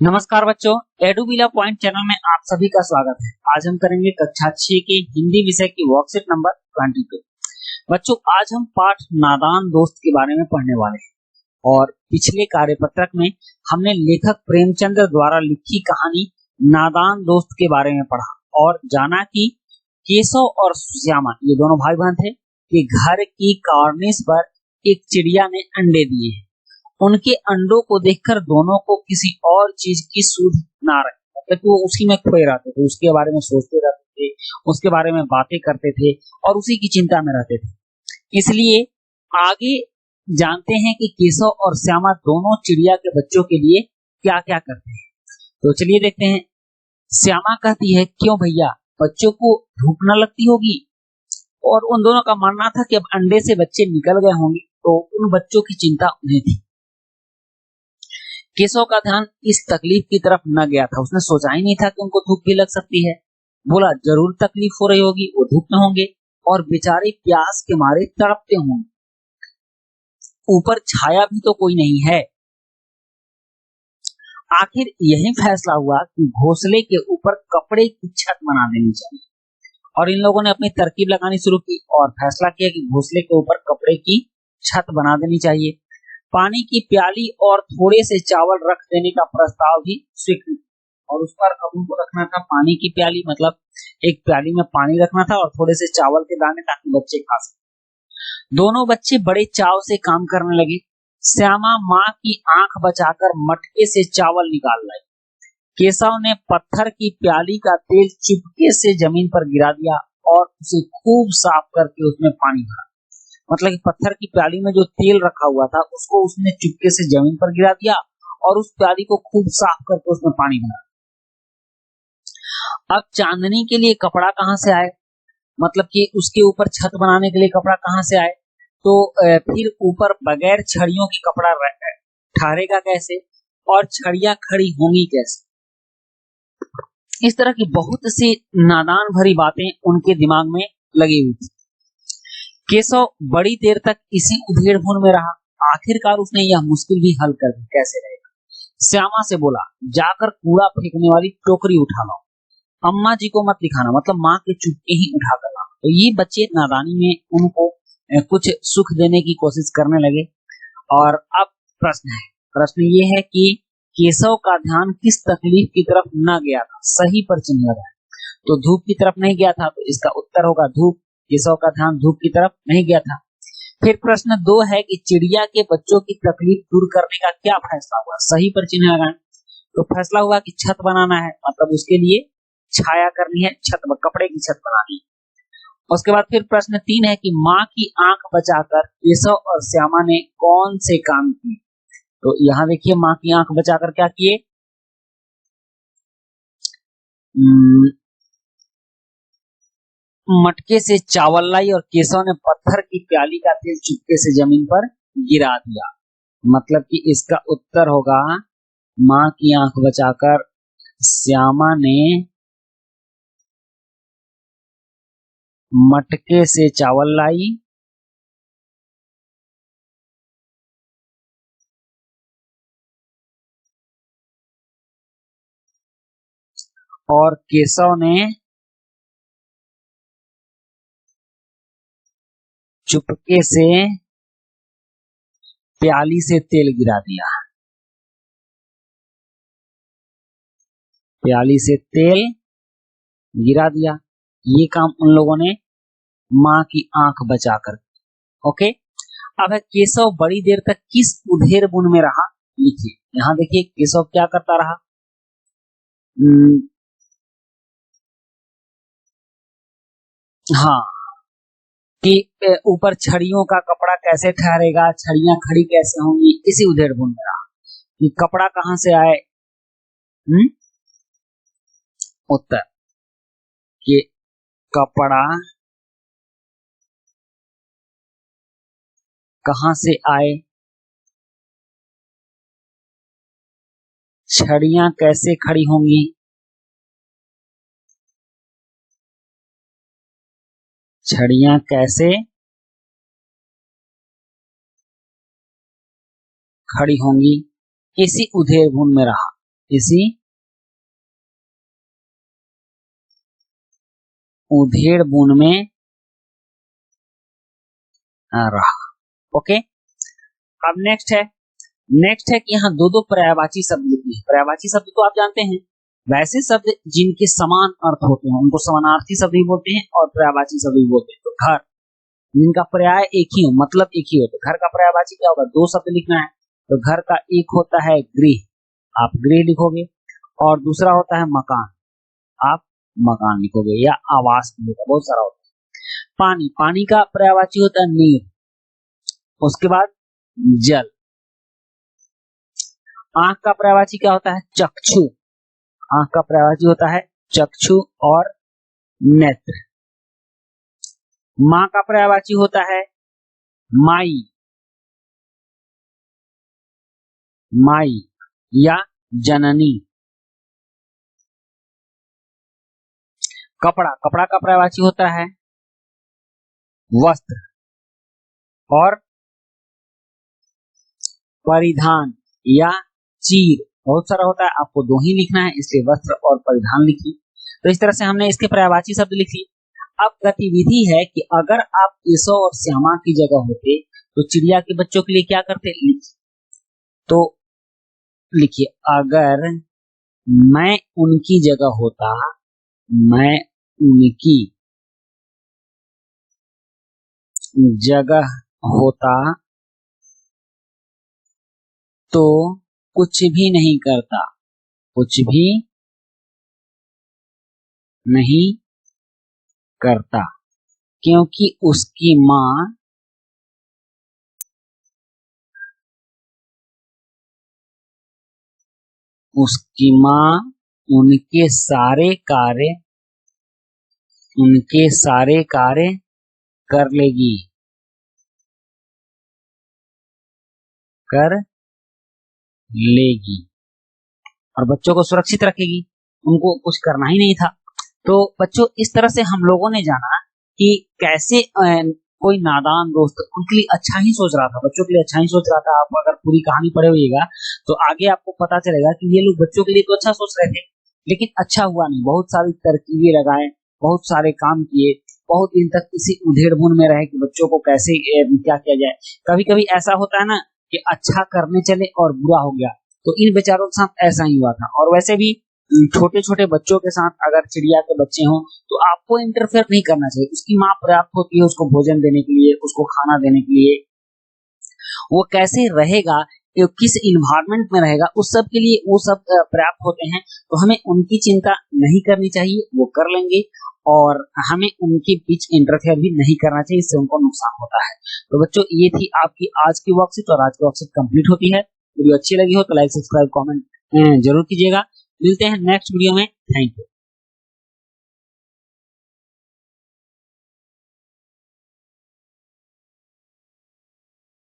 नमस्कार बच्चों, एडुविला point channel में आप सभी का स्वागत है। आज हम करेंगे कक्षा 6 के हिंदी विषय की वर्कशीट नंबर 22। बच्चों, आज हम पाठ नादान दोस्त के बारे में पढ़ने वाले हैं और पिछले कार्यपत्रक में हमने लेखक प्रेमचंद्र द्वारा लिखी कहानी नादान दोस्त के बारे में पढ़ा और जाना कि केशव और श्यामा ये दोनों भाई बहन थे कि घर की कॉर्निस पर एक चिड़िया ने अंडे दिए हैं। उनके अंडों को देखकर दोनों को किसी और चीज की सुध ना रही, मतलब वो उसी में खोए रहते थे, उसके बारे में सोचते रहते थे, उसके बारे में बातें करते थे और उसी की चिंता में रहते थे। इसलिए आगे जानते हैं कि केशव और श्यामा दोनों चिड़िया के बच्चों के लिए क्या क्या करते हैं। तो चलिए देखते हैं। श्यामा कहती है, क्यों भैया, बच्चों को धूप न लगती होगी? और उन दोनों का मानना था कि अब अंडे से बच्चे निकल गए होंगे, तो उन बच्चों की चिंता उन्हें थी। केशव का ध्यान इस तकलीफ की तरफ न गया था। उसने सोचा ही नहीं था कि उनको धूप भी लग सकती है। बोला, जरूर तकलीफ हो रही होगी, वो धूप में होंगे और बेचारे प्यास के मारे तड़पते होंगे। ऊपर छाया भी तो कोई नहीं है। आखिर यही फैसला हुआ कि घोंसले के ऊपर कपड़े की छत बना देनी चाहिए और इन लोगों ने अपनी तरकीब लगानी शुरू की और फैसला किया कि घोंसले के ऊपर कपड़े की छत बना देनी चाहिए। पानी की प्याली और थोड़े से चावल रख देने का प्रस्ताव भी स्वीकृत और उस पर अब उनको रखना था पानी की प्याली, मतलब एक प्याली में पानी रखना था और थोड़े से चावल के दाने ताकि बच्चे खा सकें। दोनों बच्चे बड़े चाव से काम करने लगे। श्यामा माँ की आंख बचाकर मटके से चावल निकाल लाई। केशव ने पत्थर की प्याली का तेल चुपके से जमीन पर गिरा दिया और उसे खूब साफ करके उसमें पानी भरा। मतलब कि पत्थर की प्याली में जो तेल रखा हुआ था उसको उसने चुपके से जमीन पर गिरा दिया और उस प्याली को खूब साफ करके उसमें पानी भरा। अब चांदनी के लिए कपड़ा कहां से आए, मतलब कि उसके ऊपर छत बनाने के लिए कपड़ा कहां से आए? तो फिर ऊपर बगैर छड़ियों की कपड़ा ठहरेगा कैसे और छड़ियां खड़ी होंगी कैसे? इस तरह की बहुत सी नादान भरी बातें उनके दिमाग में लगी हुई थी। केशव बड़ी देर तक इसी उधेड़-बुन में रहा। आखिरकार उसने यह मुश्किल भी हल कर दी, कैसे रहेगा। श्यामा से बोला, जाकर कूड़ा फेंकने वाली टोकरी उठा लाओ। अम्मा जी को मत दिखाना, मतलब माँ के चुपके ही उठा कर लाओ। तो ये बच्चे नादानी में उनको कुछ सुख देने की कोशिश करने लगे। और अब प्रश्न ये है कि केशव का ध्यान किस तकलीफ की तरफ न गया था? सही पर चिन्ह लगा, तो धूप की तरफ नहीं गया था, तो इसका उत्तर होगा धूप। केशव का ध्यान धूप की तरफ नहीं गया था। फिर प्रश्न 2 है कि चिड़िया के बच्चों की तकलीफ दूर करने का क्या फैसला हुआ? सही पर चिन्ह लगाएं, तो फैसला हुआ कि छत बनाना है, मतलब उसके लिए छाया करनी है, छत कपड़े की छत बनानी है। उसके बाद फिर प्रश्न 3 है कि माँ की आंख बचाकर केशव और श्यामा ने कौन से काम किए? तो यहाँ देखिए, माँ की आंख बचाकर क्या किए? मटके से चावल लाई और केशव ने पत्थर की प्याली का तेल चुपके से जमीन पर गिरा दिया। मतलब कि इसका उत्तर होगा माँ की आंख बचाकर श्यामा ने मटके से चावल लाई और केशव ने चुपके से प्याली से तेल गिरा दिया। प्याली से तेल गिरा दिया, ये काम उन लोगों ने माँ की आंख बचाकर। ओके, अब है केशव बड़ी देर तक किस उधेड़ बुन में रहा? लिखिए, यहाँ देखिए केशव क्या करता रहा। हाँ, कि ऊपर छड़ियों का कपड़ा कैसे ठहरेगा, छड़ियां खड़ी कैसे होंगी, इसी उधेड़ बुन में रहा कि कपड़ा कहां से आए। उत्तर कि कपड़ा कहां से आए, छड़ियां कैसे खड़ी होंगी, छड़ियां कैसे खड़ी होंगी, इसी उधेड़ बुन में रहा। इसी उधेड़-बुन में रहा। ओके, अब नेक्स्ट है कि यहाँ दो पर्यायवाची शब्द लिखने हैं। पर्यायवाची शब्द तो आप जानते हैं, वैसे शब्द जिनके समान अर्थ होते हैं उनको समानार्थी शब्द भी बोलते हैं और पर्यायवाची शब्द भी बोलते हैं। तो घर, जिनका पर्याय एक ही हो, मतलब एक ही हो, तो घर का पर्यायवाची क्या होगा? दो शब्द लिखना है। तो घर का एक होता है गृह, आप गृह लिखोगे, और दूसरा होता है मकान, आप मकान लिखोगे, या आवास लिखोगे, बहुत सारा होता है। पानी का पर्यायवाची होता है नीर। उसके बाद जल। आंख का पर्यायवाची क्या होता है? चक्षु। आंख का पर्यायवाची होता है चक्षु और नेत्र। माँ का पर्यायवाची होता है माई, माई या जननी। कपड़ा का पर्यायवाची होता है वस्त्र और परिधान या चीर, बहुत सारा होता है, आपको दो ही लिखना है, इसलिए वस्त्र और परिधान लिखिए। तो इस तरह से हमने इसके पर्यायवाची शब्द लिख लिए। अब गतिविधि है कि अगर आप केशव और श्यामा की जगह होते तो चिड़िया के बच्चों के लिए क्या करते? तो लिखिए, अगर मैं उनकी जगह होता, मैं उनकी जगह होता तो कुछ भी नहीं करता, कुछ भी नहीं करता, क्योंकि उसकी माँ उनके सारे कार्य कर लेगी, और बच्चों को सुरक्षित रखेगी, उनको कुछ करना ही नहीं था। तो बच्चों, इस तरह से हम लोगों ने जाना कि कैसे कोई नादान दोस्त उनके लिए अच्छा ही सोच रहा था, बच्चों के लिए अच्छा ही सोच रहा था। आप अगर पूरी कहानी पढ़े होइएगा तो आगे आपको पता चलेगा कि ये लोग बच्चों के लिए तो अच्छा सोच रहे थे, लेकिन अच्छा हुआ नहीं। बहुत सारी तरकीबें लगाए, बहुत सारे काम किए, बहुत दिन तक इसी उधेड़-बुन में रहे कि बच्चों को कैसे क्या किया जाए। कभी कभी ऐसा होता है ना कि अच्छा करने चले और बुरा हो गया, तो इन बेचारों के साथ ऐसा ही हुआ था। और वैसे भी छोटे छोटे बच्चों के साथ अगर चिड़िया के बच्चे हों तो आपको इंटरफेयर नहीं करना चाहिए। उसकी माँ पर्याप्त होती है उसको भोजन देने के लिए, उसको खाना देने के लिए। वो कैसे रहेगा, किस इन्वायरमेंट में रहेगा, उस सब के लिए वो सब पर्याप्त होते हैं। तो हमें उनकी चिंता नहीं करनी चाहिए, वो कर लेंगे, और हमें उनके बीच इंटरफेयर भी नहीं करना चाहिए, इससे उनको नुकसान होता है। तो बच्चों, ये थी आपकी आज की वर्कशीट, और आज की वर्कशीट कंप्लीट होती है। वीडियो अच्छी लगी हो तो लाइक, सब्सक्राइब, कमेंट जरूर कीजिएगा। मिलते हैं नेक्स्ट वीडियो में। Thank you.